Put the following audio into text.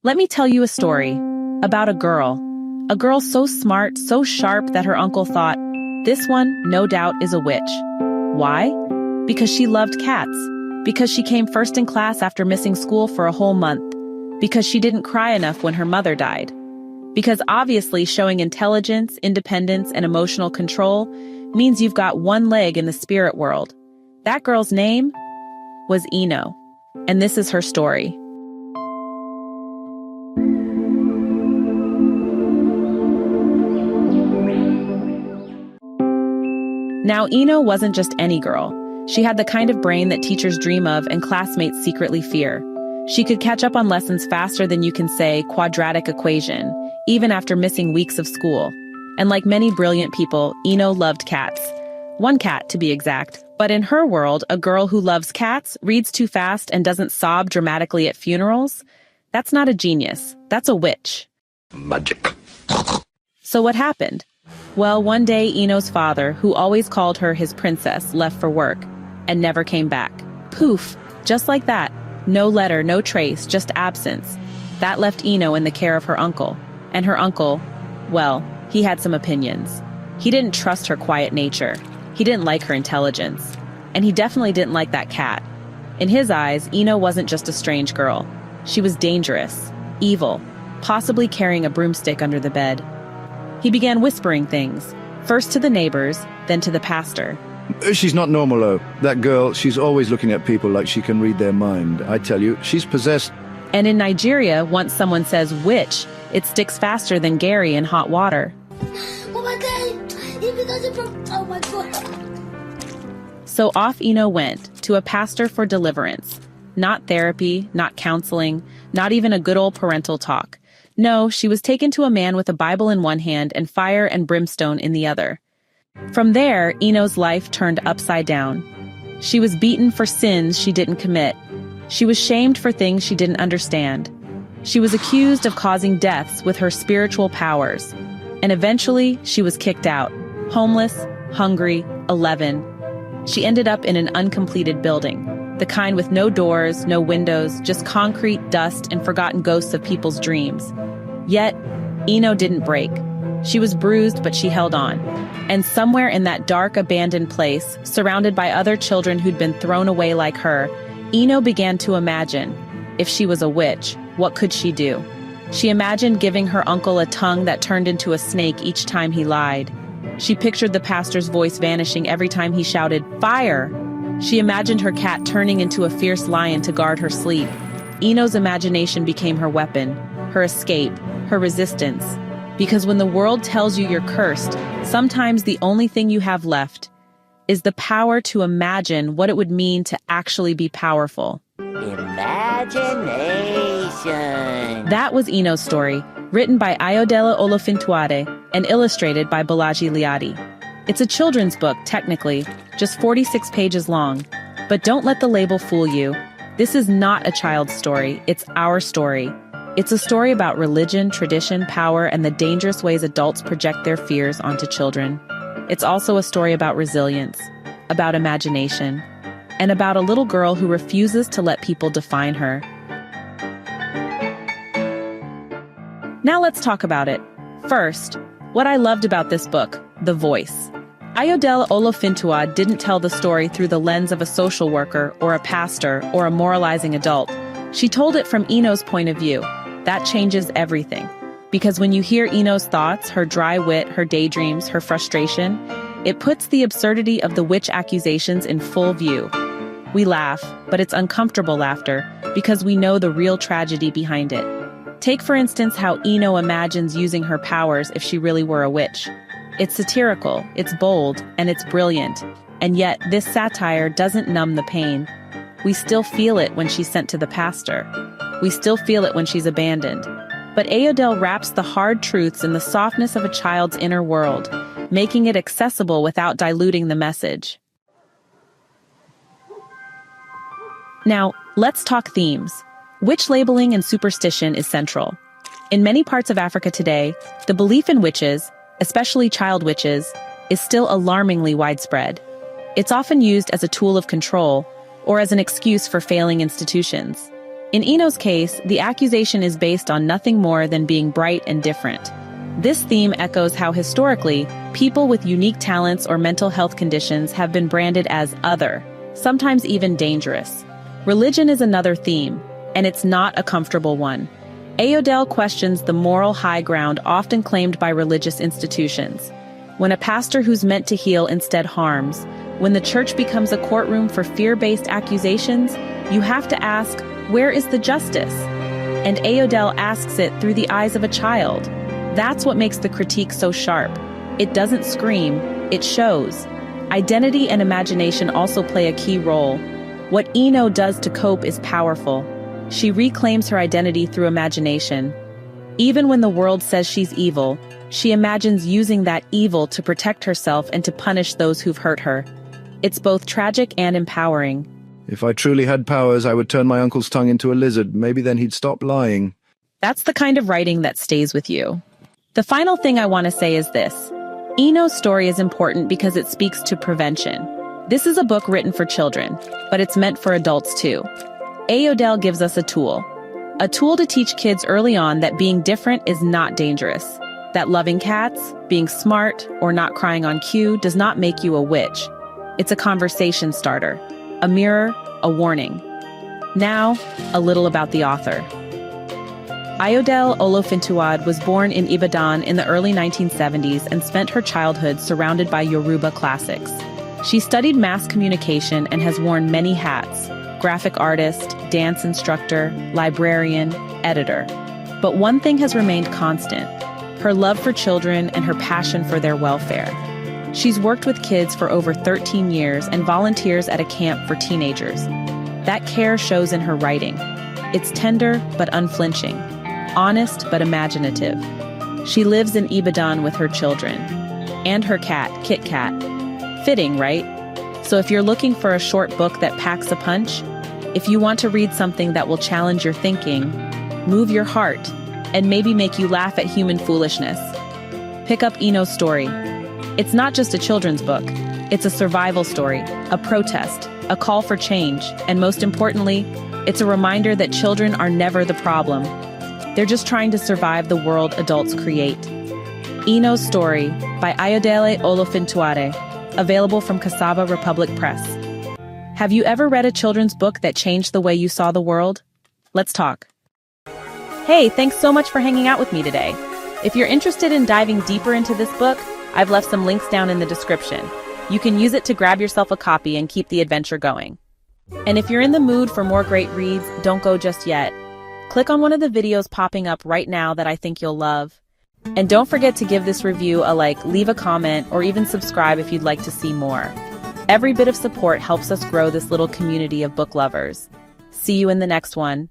Let me tell you a story about a girl. A girl so smart, so sharp that her uncle thought, this one, no doubt, is a witch. Why? Because she loved cats. Because she came first in class after missing school for a whole month. Because she didn't cry enough when her mother died. Because obviously showing intelligence, independence, and emotional control means you've got one leg in the spirit world. That girl's name was Ino. And this is her story. Now, Ino wasn't just any girl. She had the kind of brain that teachers dream of and classmates secretly fear. She could catch up on lessons faster than you can say quadratic equation, even after missing weeks of school. And like many brilliant people, Ino loved cats. One cat, to be exact. But in her world, a girl who loves cats, reads too fast, and doesn't sob dramatically at funerals, that's not a genius. That's a witch. Magic. So what happened? Well, one day Ino's father, who always called her his princess, left for work and never came back. Poof, just like that. No letter, no trace, just absence. That left Ino in the care of her uncle. And her uncle, well, he had some opinions. He didn't trust her quiet nature. He didn't like her intelligence. And he definitely didn't like that cat. In his eyes, Ino wasn't just a strange girl. She was dangerous, evil, possibly carrying a broomstick under the bed. He began whispering things, first to the neighbors, then to the pastor. She's not normal, though. That girl, she's always looking at people like she can read their mind. I tell you, she's possessed. And in Nigeria, once someone says witch, it sticks faster than Gary in hot water. Oh my God! Oh my God! So off Ino went, to a pastor for deliverance. Not therapy, not counseling, not even a good old parental talk. No, she was taken to a man with a Bible in one hand and fire and brimstone in the other. From there, Ino's life turned upside down. She was beaten for sins she didn't commit. She was shamed for things she didn't understand. She was accused of causing deaths with her spiritual powers. And eventually, she was kicked out. Homeless, hungry, 11. She ended up in an uncompleted building. The kind with no doors, no windows, just concrete, dust, and forgotten ghosts of people's dreams. Yet, Ino didn't break. She was bruised, but she held on. And somewhere in that dark, abandoned place, surrounded by other children who'd been thrown away like her, Ino began to imagine, if she was a witch, what could she do? She imagined giving her uncle a tongue that turned into a snake each time he lied. She pictured the pastor's voice vanishing every time he shouted, "Fire!" She imagined her cat turning into a fierce lion to guard her sleep. Ino's imagination became her weapon, her escape, her resistance. Because when the world tells you you're cursed, sometimes the only thing you have left is the power to imagine what it would mean to actually be powerful. Imagination. That was Ino's story, written by Ayodele Olofintuade and illustrated by Balaji Liadi. It's a children's book, technically, just 46 pages long. But don't let the label fool you. This is not a child's story, it's our story. It's a story about religion, tradition, power, and the dangerous ways adults project their fears onto children. It's also a story about resilience, about imagination, and about a little girl who refuses to let people define her. Now let's talk about it. First, what I loved about this book, the voice. Ayodele Olofintuade didn't tell the story through the lens of a social worker or a pastor or a moralizing adult. She told it from Ino's point of view. That changes everything. Because when you hear Ino's thoughts, her dry wit, her daydreams, her frustration, it puts the absurdity of the witch accusations in full view. We laugh, but it's uncomfortable laughter because we know the real tragedy behind it. Take, for instance, how Ino imagines using her powers if she really were a witch. It's satirical, it's bold, and it's brilliant. And yet, this satire doesn't numb the pain. We still feel it when she's sent to the pastor. We still feel it when she's abandoned. But Ayodele wraps the hard truths in the softness of a child's inner world, making it accessible without diluting the message. Now, let's talk themes. Witch labeling and superstition is central. In many parts of Africa today, the belief in witches, especially child witches, is still alarmingly widespread. It's often used as a tool of control or as an excuse for failing institutions. In Ino's case, the accusation is based on nothing more than being bright and different. This theme echoes how historically, people with unique talents or mental health conditions have been branded as other, sometimes even dangerous. Religion is another theme, and it's not a comfortable one. Ayodele questions the moral high ground often claimed by religious institutions. When a pastor who's meant to heal instead harms, when the church becomes a courtroom for fear-based accusations, you have to ask, where is the justice? And Ayodele asks it through the eyes of a child. That's what makes the critique so sharp. It doesn't scream, it shows. Identity and imagination also play a key role. What Ino does to cope is powerful. She reclaims her identity through imagination. Even when the world says she's evil, she imagines using that evil to protect herself and to punish those who've hurt her. It's both tragic and empowering. If I truly had powers, I would turn my uncle's tongue into a lizard. Maybe then he'd stop lying. That's the kind of writing that stays with you. The final thing I want to say is this. Ino's story is important because it speaks to prevention. This is a book written for children, but it's meant for adults too. Ayodele gives us a tool to teach kids early on that being different is not dangerous, that loving cats, being smart, or not crying on cue does not make you a witch. It's a conversation starter, a mirror, a warning. Now, a little about the author. Ayodele Olofintuade was born in Ibadan in the early 1970s and spent her childhood surrounded by Yoruba classics. She studied mass communication and has worn many hats: graphic artist, dance instructor, librarian, editor. But one thing has remained constant: her love for children and her passion for their welfare. She's worked with kids for over 13 years and volunteers at a camp for teenagers. That care shows in her writing. It's tender but unflinching, honest but imaginative. She lives in Ibadan with her children. And her cat, Kit Kat. Fitting, right? So if you're looking for a short book that packs a punch, if you want to read something that will challenge your thinking, move your heart, and maybe make you laugh at human foolishness, pick up Ino's story. It's not just a children's book. It's a survival story, a protest, a call for change, and most importantly, it's a reminder that children are never the problem. They're just trying to survive the world adults create. Ino's Story by Ayodele Olofintuade, available from Cassava Republic Press. Have you ever read a children's book that changed the way you saw the world? Let's talk. Hey, thanks so much for hanging out with me today. If you're interested in diving deeper into this book, I've left some links down in the description. You can use it to grab yourself a copy and keep the adventure going. And if you're in the mood for more great reads, don't go just yet. Click on one of the videos popping up right now that I think you'll love. And don't forget to give this review a like, leave a comment, or even subscribe if you'd like to see more. Every bit of support helps us grow this little community of book lovers. See you in the next one.